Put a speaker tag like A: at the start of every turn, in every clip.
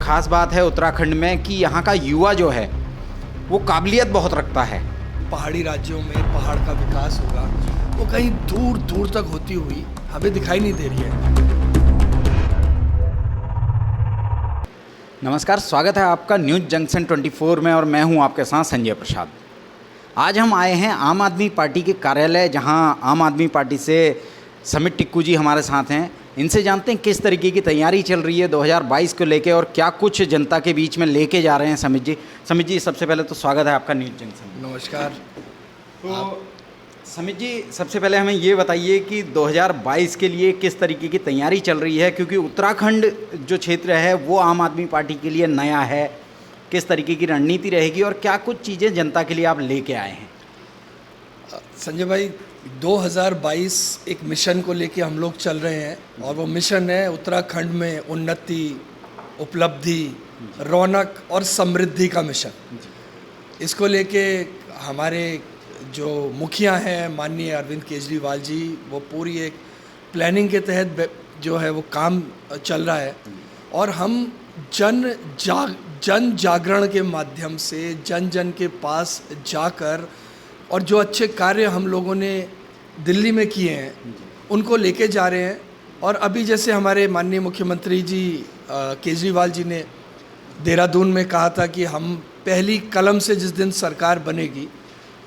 A: ख़ास बात है उत्तराखंड में कि यहाँ का युवा जो है वो काबिलियत बहुत रखता है।
B: पहाड़ी राज्यों में पहाड़ का विकास होगा, वो कहीं दूर दूर तक होती हुई हमें दिखाई नहीं दे रही है।
A: नमस्कार, स्वागत है आपका न्यूज़ जंक्शन 24 में और मैं हूं आपके साथ संजय प्रसाद। आज हम आए हैं आम आदमी पार्टी के कार्यालय, जहां आम आदमी पार्टी से समित टिक्कू जी हमारे साथ हैं। इनसे जानते हैं किस तरीके की तैयारी चल रही है 2022 को लेके और क्या कुछ जनता के बीच में लेके जा रहे हैं समित जी। समित जी, सबसे पहले तो स्वागत है आपका न्यूज़ जंक्शन में।
B: नमस्कार।
A: तो समित जी, सबसे पहले हमें ये बताइए कि 2022 के लिए किस तरीके की तैयारी चल रही है, क्योंकि उत्तराखंड जो क्षेत्र है वो आम आदमी पार्टी के लिए नया है। किस तरीके की रणनीति रहेगी और क्या कुछ चीज़ें जनता के लिए आप लेके आए हैं?
B: संजय भाई, 2022 एक मिशन को लेके हम लोग चल रहे हैं और वो मिशन है उत्तराखंड में उन्नति, उपलब्धि, रौनक और समृद्धि का मिशन। इसको लेके हमारे जो मुखिया हैं माननीय अरविंद केजरीवाल जी, वो पूरी एक प्लानिंग के तहत जो है वो काम चल रहा है और हम जन जागरण के माध्यम से जन जन के पास जाकर और जो अच्छे कार्य हम लोगों ने दिल्ली में किए हैं उनको लेके जा रहे हैं। और अभी जैसे हमारे माननीय मुख्यमंत्री जी केजरीवाल जी ने देहरादून में कहा था कि हम पहली कलम से जिस दिन सरकार बनेगी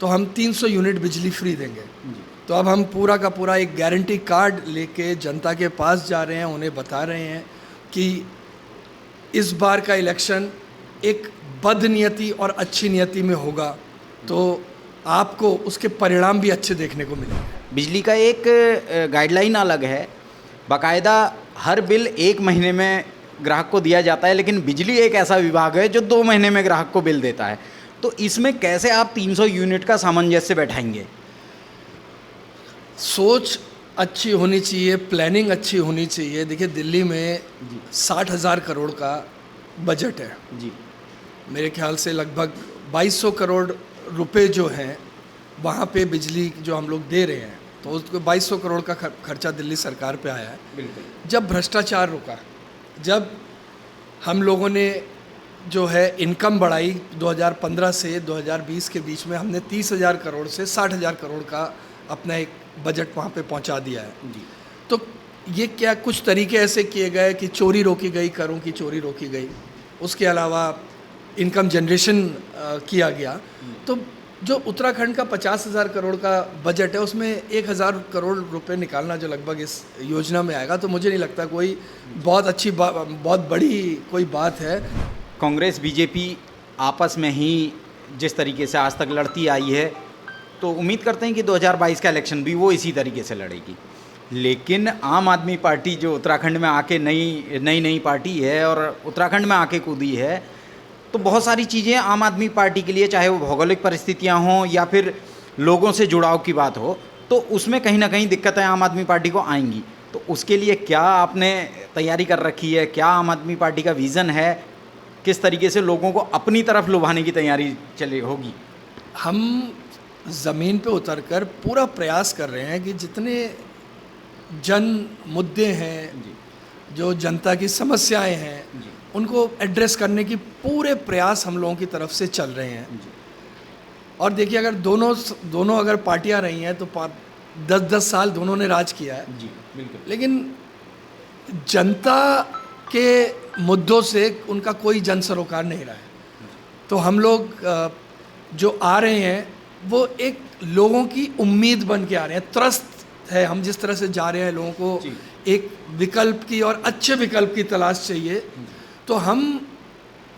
B: तो हम 300 यूनिट बिजली फ्री देंगे। तो अब हम पूरा का पूरा एक गारंटी कार्ड लेके जनता के पास जा रहे हैं, उन्हें बता रहे हैं कि इस बार का इलेक्शन एक बदनीयति और अच्छी नियति में होगा, तो आपको उसके परिणाम भी अच्छे देखने को मिलेंगे।
A: बिजली का एक गाइडलाइन अलग है, बाकायदा हर बिल 1 महीने में ग्राहक को दिया जाता है, लेकिन बिजली एक ऐसा विभाग है जो 2 महीने में ग्राहक को बिल देता है। तो इसमें कैसे आप 300 यूनिट का सामंजस्य बैठाएंगे?
B: सोच अच्छी होनी चाहिए, प्लानिंग अच्छी होनी चाहिए। देखिए, दिल्ली में 60,000 करोड़ का बजट है
A: जी।
B: मेरे ख्याल से लगभग 2200 करोड़ रुपए जो हैं वहाँ पे बिजली जो हम लोग दे रहे हैं, तो उसको 2200 करोड़ का खर्चा दिल्ली सरकार पे आया है।
A: बिल्कुल।
B: जब भ्रष्टाचार रुका, जब हम लोगों ने जो है इनकम बढ़ाई 2015 से 2020 के बीच में, हमने 30,000 करोड़ से 60,000 करोड़ का अपना एक बजट वहाँ पे पहुँचा दिया है
A: जी।
B: तो ये क्या कुछ तरीके ऐसे किए गए कि चोरी रोकी गई, करों की चोरी रोकी गई, उसके अलावा इनकम जनरेशन किया गया। तो जो उत्तराखंड का 50,000 करोड़ का बजट है उसमें 1,000 करोड़ रुपए निकालना जो लगभग इस योजना में आएगा, तो मुझे नहीं लगता कोई बहुत अच्छी बहुत बड़ी कोई बात है।
A: कांग्रेस बीजेपी आपस में ही जिस तरीके से आज तक लड़ती आई है, तो उम्मीद करते हैं कि 2022 का इलेक्शन भी वो इसी तरीके से लड़ेगी। लेकिन आम आदमी पार्टी जो उत्तराखंड में आके नई पार्टी है और उत्तराखंड में आके कूदी है, तो बहुत सारी चीज़ें आम आदमी पार्टी के लिए, चाहे वो भौगोलिक परिस्थितियां हों या फिर लोगों से जुड़ाव की बात हो, तो उसमें कहीं ना कहीं दिक्कतें आम आदमी पार्टी को आएंगी। तो उसके लिए क्या आपने तैयारी कर रखी है? क्या आम आदमी पार्टी का विज़न है? किस तरीके से लोगों को अपनी तरफ लुभाने की तैयारी चली होगी?
B: हम ज़मीन पे उतरकर पूरा प्रयास कर रहे हैं कि जितने जन मुद्दे हैं, जो जनता की समस्याएं हैं, उनको एड्रेस करने की पूरे प्रयास हम लोगों की तरफ से चल रहे हैं। और देखिए, अगर दोनों अगर पार्टियां रही हैं तो 10-10 साल दोनों ने राज किया है
A: जी, बिल्कुल।
B: लेकिन जनता के मुद्दों से उनका कोई जन सरोकार नहीं रहा है। तो हम लोग जो आ रहे हैं वो एक लोगों की उम्मीद बन के आ रहे हैं, त्रस्त है। हम जिस तरह से जा रहे हैं, लोगों को एक विकल्प की और अच्छे विकल्प की तलाश चाहिए, तो हम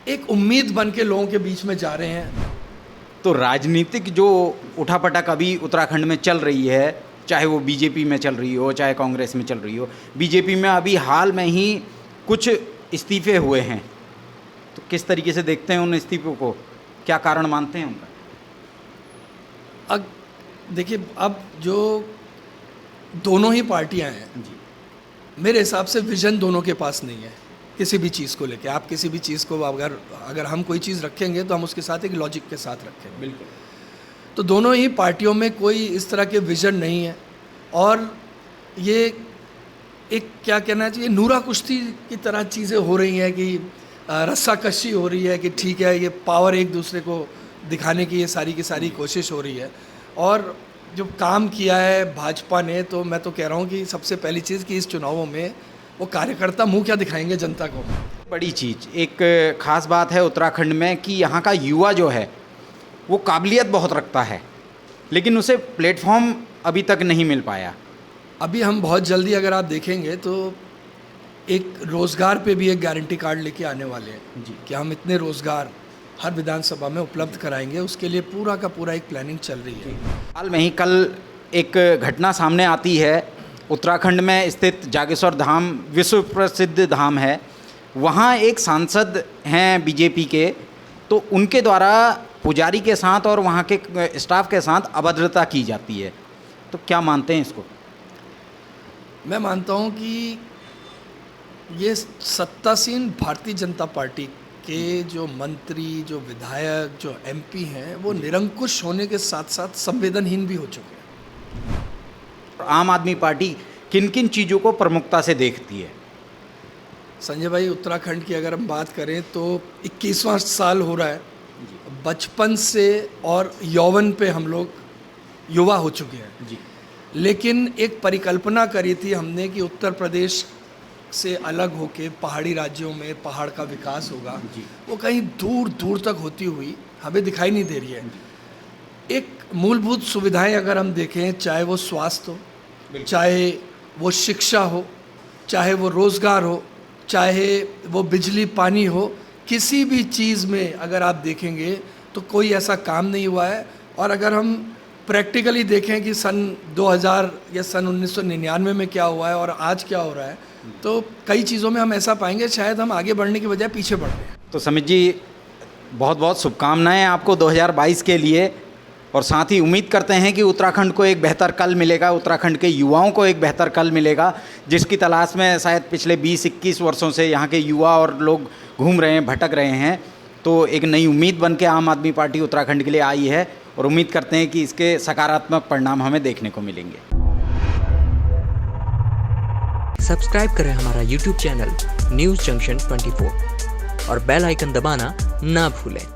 B: एक उम्मीद बन के लोगों के बीच में जा रहे हैं।
A: तो राजनीतिक जो उठापटक अभी उत्तराखंड में चल रही है, चाहे वो बीजेपी में चल रही हो चाहे कांग्रेस में चल रही हो, बीजेपी में अभी हाल में ही कुछ इस्तीफे हुए हैं, तो किस तरीके से देखते हैं उन इस्तीफों को? क्या कारण मानते हैं उनका?
B: अब देखिए, अब जो दोनों ही पार्टियां हैं
A: जी,
B: मेरे हिसाब से विजन दोनों के पास नहीं है किसी भी चीज़ को लेके। आप किसी भी चीज़ को अगर हम कोई चीज़ रखेंगे तो हम उसके साथ एक लॉजिक के साथ रखेंगे।
A: बिल्कुल।
B: तो दोनों ही पार्टियों में कोई इस तरह के विजन नहीं है और ये एक क्या कहना चाहिए, नूरा कुश्ती की तरह चीज़ें हो रही हैं कि रस्साकशी हो रही है कि ठीक है ये पावर एक दूसरे को दिखाने की ये सारी की सारी कोशिश हो रही है। और जो काम किया है भाजपा ने, तो मैं तो कह रहा हूँ कि सबसे पहली चीज़ कि इस चुनावों में वो कार्यकर्ता मुंह क्या दिखाएंगे जनता को।
A: बड़ी चीज़, एक ख़ास बात है उत्तराखंड में कि यहाँ का युवा जो है वो काबिलियत बहुत रखता है, लेकिन उसे प्लेटफॉर्म अभी तक नहीं मिल पाया।
B: अभी हम बहुत जल्दी अगर आप देखेंगे तो एक रोज़गार पे भी एक गारंटी कार्ड लेके आने वाले हैं
A: जी।
B: कि हम इतने रोज़गार हर विधानसभा में उपलब्ध कराएंगे, उसके लिए पूरा का पूरा एक प्लानिंग चल रही है।
A: हाल में ही कल एक घटना सामने आती है, उत्तराखंड में स्थित जागेश्वर धाम विश्व प्रसिद्ध धाम है, वहाँ एक सांसद हैं बीजेपी के, तो उनके द्वारा पुजारी के साथ और वहाँ के स्टाफ के साथ अभद्रता की जाती है, तो क्या मानते हैं इसको?
B: मैं मानता हूँ कि ये सत्तासीन भारतीय जनता पार्टी के जो मंत्री, जो विधायक, जो एमपी हैं, वो निरंकुश होने के साथ साथ संवेदनहीन भी हो चुके हैं।
A: आम आदमी पार्टी किन किन चीज़ों को प्रमुखता से देखती है?
B: संजय भाई, उत्तराखंड की अगर हम बात करें तो 21वां साल हो रहा है, बचपन से और यौवन पे हम लोग युवा हो चुके हैं
A: जी।
B: लेकिन एक परिकल्पना करी थी हमने कि उत्तर प्रदेश से अलग होके पहाड़ी राज्यों में पहाड़ का विकास होगा, वो कहीं दूर दूर तक होती हुई हमें दिखाई नहीं दे रही है। एक मूलभूत सुविधाएं अगर हम देखें, चाहे वो स्वास्थ्य हो, चाहे वो शिक्षा हो, चाहे वो रोज़गार हो, चाहे वो बिजली पानी हो, किसी भी चीज़ में अगर आप देखेंगे तो कोई ऐसा काम नहीं हुआ है। और अगर हम प्रैक्टिकली देखें कि सन 2000 या सन 1999 में क्या हुआ है और आज क्या हो रहा है, तो कई चीज़ों में हम ऐसा पाएंगे शायद हम आगे बढ़ने की बजाय पीछे बढ़ रहे हैं।
A: तो समित जी, बहुत बहुत शुभकामनाएं आपको 2022 के लिए, और साथ ही उम्मीद करते हैं कि उत्तराखंड को एक बेहतर कल मिलेगा, उत्तराखंड के युवाओं को एक बेहतर कल मिलेगा, जिसकी तलाश में शायद पिछले 20-21 वर्षों से यहाँ के युवा और लोग घूम रहे हैं, भटक रहे हैं। तो एक नई उम्मीद बन के आम आदमी पार्टी उत्तराखंड के लिए आई है और उम्मीद करते हैं कि इसके सकारात्मक परिणाम हमें देखने को मिलेंगे।
C: सब्सक्राइब करें हमारा YouTube चैनल न्यूज़ जंक्शन 24 और बेल आइकन दबाना ना भूलें।